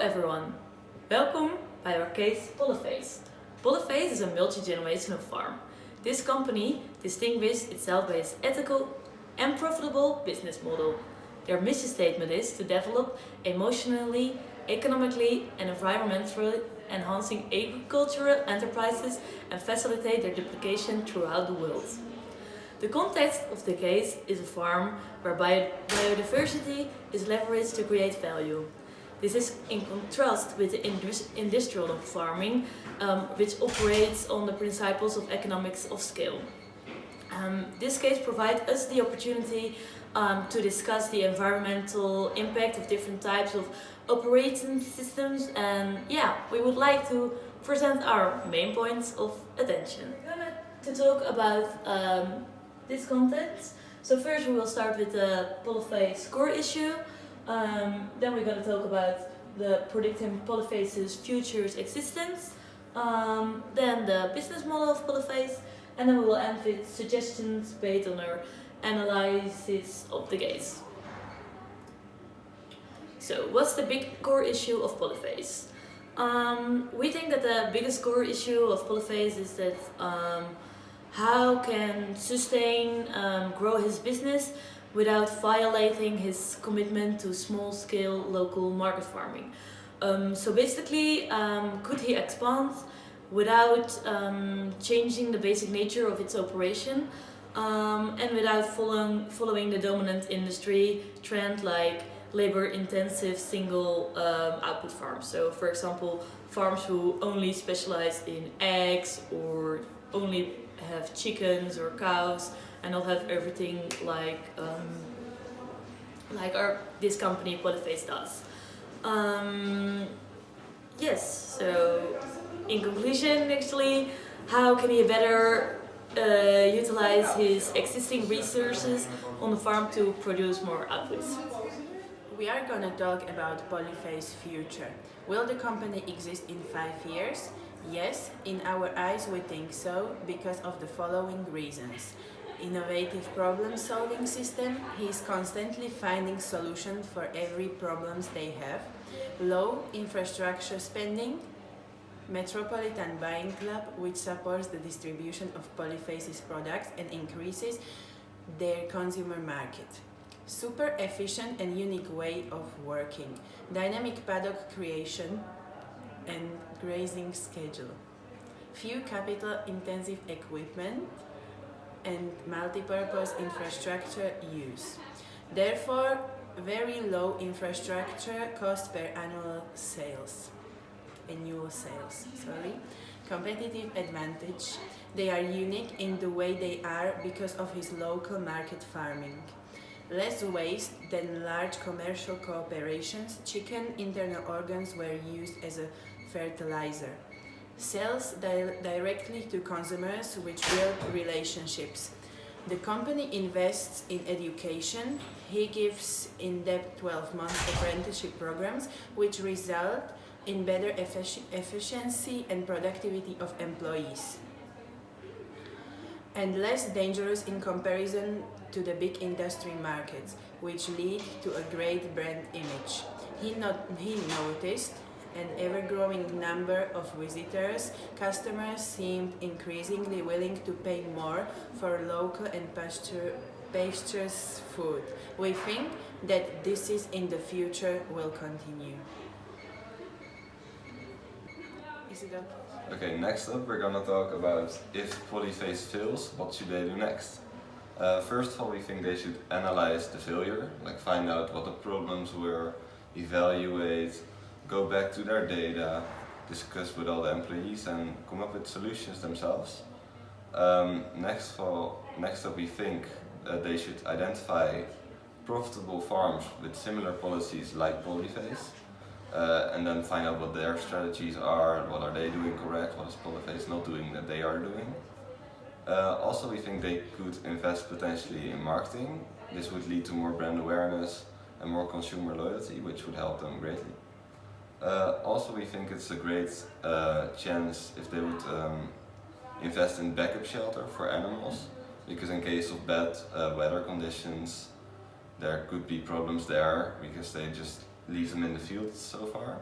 everyone, welcome by our case Polyface. Polyface is a multi-generational farm. This company distinguishes itself by its ethical and profitable business model. Their mission statement is to develop emotionally, economically and environmentally enhancing agricultural enterprises and facilitate their duplication throughout the world. The context of the case is a farm where biodiversity is leveraged to create value. This is in contrast with the industrial farming, which operates on the principles of economics of scale. This case provides us the opportunity to discuss the environmental impact of different types of operating systems, and we would like to present our main points of attention. We're going to talk about this content. So first we will start with the Polyface core issue. Then we're going to talk about the predicting Polyface's future's existence. Then the business model of Polyface, and then we will end with suggestions based on our analysis of the case. So what's the big core issue of Polyface? We think that the biggest core issue of Polyface is that how can sustain grow his business without violating his commitment to small-scale local market farming. So basically, could he expand without changing the basic nature of its operation and without following the dominant industry trend like labor-intensive single output farms. So for example, farms who only specialize in eggs or only have chickens or cows and not have everything like this company Polyface does. Yes, so in conclusion, actually, how can he better utilize his existing resources on the farm to produce more outputs? We are going to talk about Polyface's future. Will the company exist in 5 years? Yes, in our eyes we think so, because of the following reasons. Innovative problem-solving system, he is constantly finding solutions for every problems they have. Low infrastructure spending, Metropolitan Buying Club, which supports the distribution of Polyface's products and increases their consumer market. Super efficient and unique way of working. Dynamic paddock creation and grazing schedule. Few capital-intensive equipment and multi-purpose infrastructure use. Therefore, very low infrastructure cost per annual sales. Competitive advantage. They are unique in the way they are because of his local market farming. Less waste than large commercial cooperations. Chicken internal organs were used as a fertilizer. Sells directly to consumers, which build relationships. The company invests in education. He gives in-depth 12-month apprenticeship programs, which result in better efficiency and productivity of employees. And less dangerous in comparison to the big industry markets, which lead to a great brand image. He noticed an ever-growing number of visitors. Customers seemed increasingly willing to pay more for local and pastures food. We think that this is in the future will continue. Is it okay? Okay, next up we're gonna talk about if Polyface fails, what should they do next? First of all, we think they should analyze the failure, like find out what the problems were, evaluate, go back to their data, discuss with all the employees and come up with solutions themselves. Next up we think they should identify profitable farms with similar policies like Polyface, and then find out what their strategies are, what are they doing correct, what is Polyface not doing that they are doing. Also we think they could invest potentially in marketing. This would lead to more brand awareness and more consumer loyalty, which would help them greatly. Also we think it's a great chance if they would invest in backup shelter for animals, because in case of bad weather conditions there could be problems there because they just leave them in the field so far.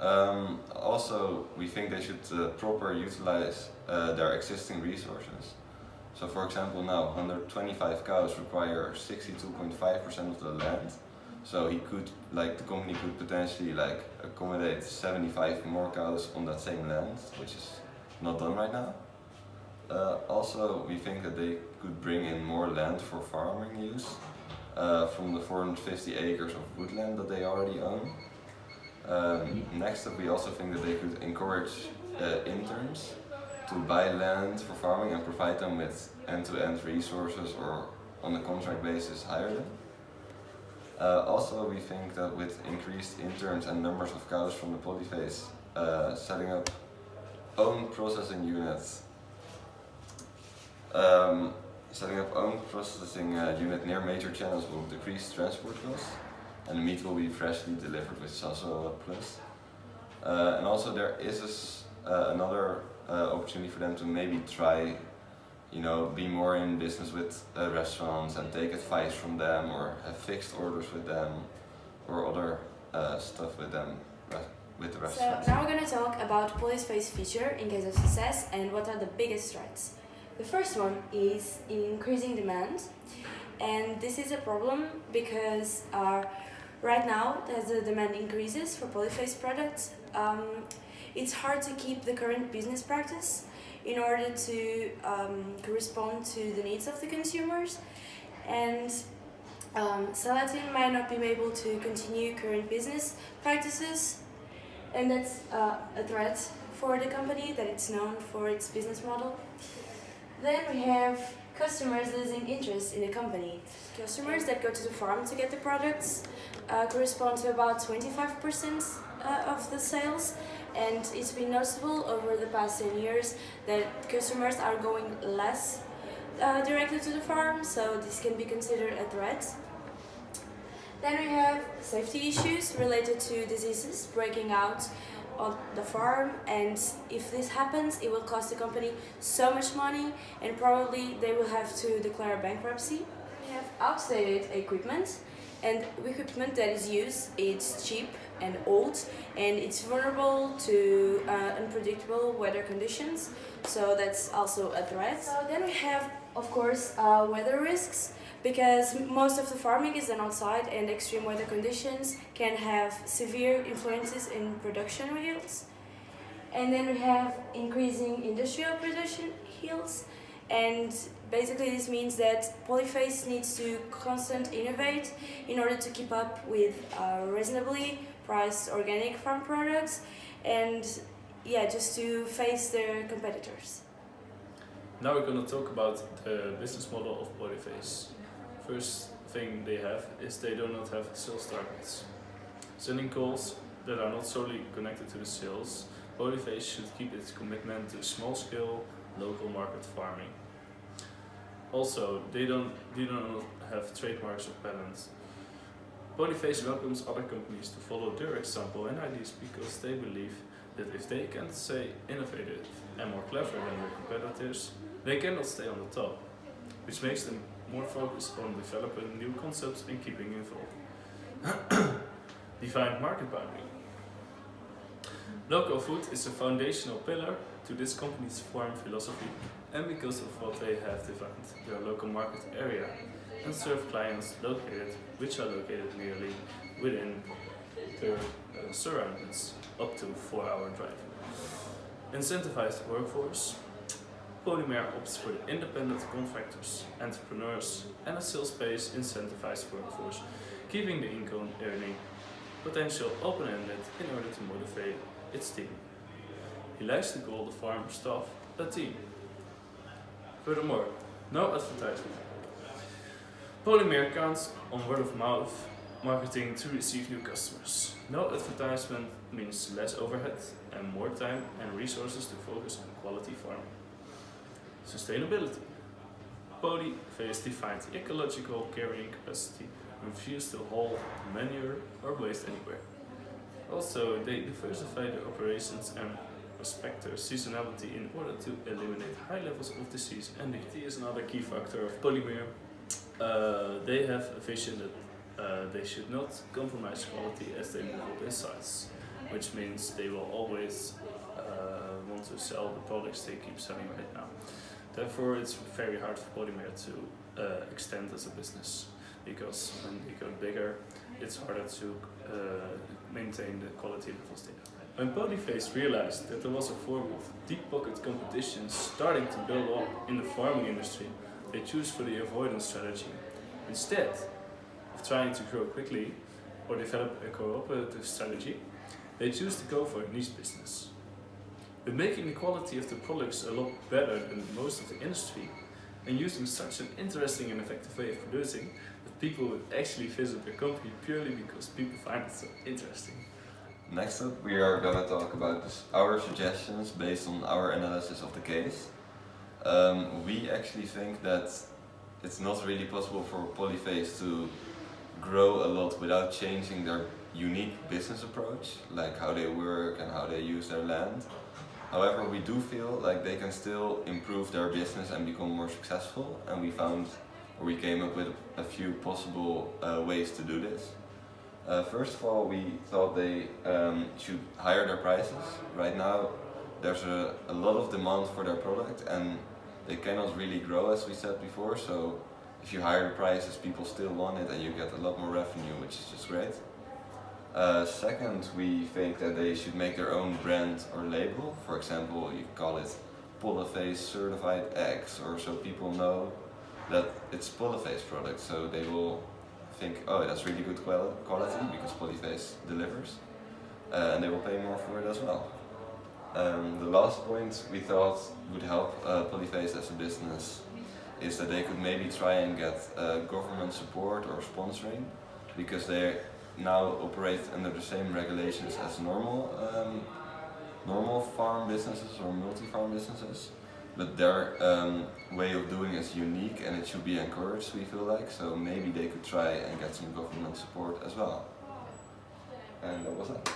Also, we think they should properly utilize their existing resources. So for example, now 125 cows require 62.5% of the land. So the company could potentially accommodate 75 more cows on that same land, which is not done right now. Also, we think that they could bring in more land for farming use from the 450 acres of woodland that they already own. Next up, we also think that they could encourage interns to buy land for farming and provide them with end-to-end resources, or on a contract basis hire them. Also, we think that with increased interns and numbers of cows from the Polyface, setting up own processing units, unit near major channels will decrease transport costs, and the meat will be freshly delivered, which is also a plus. And also there is another opportunity for them to maybe try, be more in business with restaurants and take advice from them, or have fixed orders with them, or other stuff with them, with the restaurants. So now we're going to talk about Polyface feature in case of success and what are the biggest threats. The first one is increasing demand, and this is a problem because right now, as the demand increases for Polyface products, it's hard to keep the current business practice in order to correspond to the needs of the consumers, and Salatin might not be able to continue current business practices, and that's a threat for the company that it's known for its business model. Then we have customers losing interest in the company. Customers that go to the farm to get the products correspond to about 25% of the sales, and it's been noticeable over the past 10 years that customers are going less directly to the farm, so this can be considered a threat. Then we have safety issues related to diseases breaking out on the farm, and if this happens, it will cost the company so much money, and probably they will have to declare bankruptcy. We have outdated equipment, and equipment that is used, it's cheap and old, and it's vulnerable to unpredictable weather conditions, so that's also a threat. So then we have, of course, weather risks, because most of the farming is done outside, and extreme weather conditions can have severe influences in production yields. And then we have increasing industrial production yields, and basically this means that Polyface needs to constantly innovate in order to keep up with reasonably priced organic farm products, and just to face their competitors. Now we're going to talk about the business model of Polyface. First thing they have is they do not have sales targets. Sending calls that are not solely connected to the sales, Polyface should keep its commitment to small-scale, local market farming. Also, they do not have trademarks or patents. Polyface welcomes other companies to follow their example and ideas because they believe that if they can't stay innovative and more clever than their competitors, they cannot stay on the top, which makes them more focused on developing new concepts and keeping involved. Defined market boundary. Local food is a foundational pillar to this company's farm philosophy, and because of what they have defined their local market area and serve clients which are located nearly within their surroundings, up to 4-hour drive. Incentivized workforce. Polymer opts for the independent contractors, entrepreneurs, and a sales-based incentivized workforce, keeping the income earning potential open-ended in order to motivate its team. He likes to call the farm staff a team. Furthermore, no advertisement. Polymer counts on word-of-mouth marketing to receive new customers. No advertisement means less overhead and more time and resources to focus on quality farming. Sustainability. Polyface defined ecological carrying capacity and refuse to haul manure or waste anywhere. Also, they diversify their operations and respect their seasonality in order to eliminate high levels of disease, and quality is another key factor of Polymer. They have a vision that they should not compromise quality as they move up in size. which means they will always want to sell the products they keep selling right now. Therefore, it's very hard for Polymer to extend as a business, because when they go bigger, it's harder to maintain the quality levels they have. When Polyface realized that there was a form of deep pocket competition starting to build up in the farming industry, they chose for the avoidance strategy. Instead of trying to grow quickly or develop a cooperative strategy, they choose to go for a niche business. With making the quality of the products a lot better than most of the industry, and using such an interesting and effective way of producing, that people would actually visit their company purely because people find it so interesting. Next up, we are going to talk about our suggestions based on our analysis of the case. We actually think that it's not really possible for Polyface to grow a lot without changing their unique business approach, like how they work and how they use their land. However, we do feel like they can still improve their business and become more successful, and we came up with a few possible ways to do this. First of all, we thought they should higher their prices. Right now there's a lot of demand for their product and they cannot really grow, as we said before, so if you higher the prices, people still want it and you get a lot more revenue, which is just great. Second, we think that they should make their own brand or label. For example, you call it Polyface Certified X, or so people know that it's Polyface product, so they will think, oh, that's really good quality because Polyface delivers, and they will pay more for it as well. The last point we thought would help Polyface as a business is that they could maybe try and get government support or sponsoring, because they now operate under the same regulations as normal farm businesses or multi-farm businesses, but their way of doing is unique and it should be encouraged, we feel like, so maybe they could try and get some government support as well. And that was it.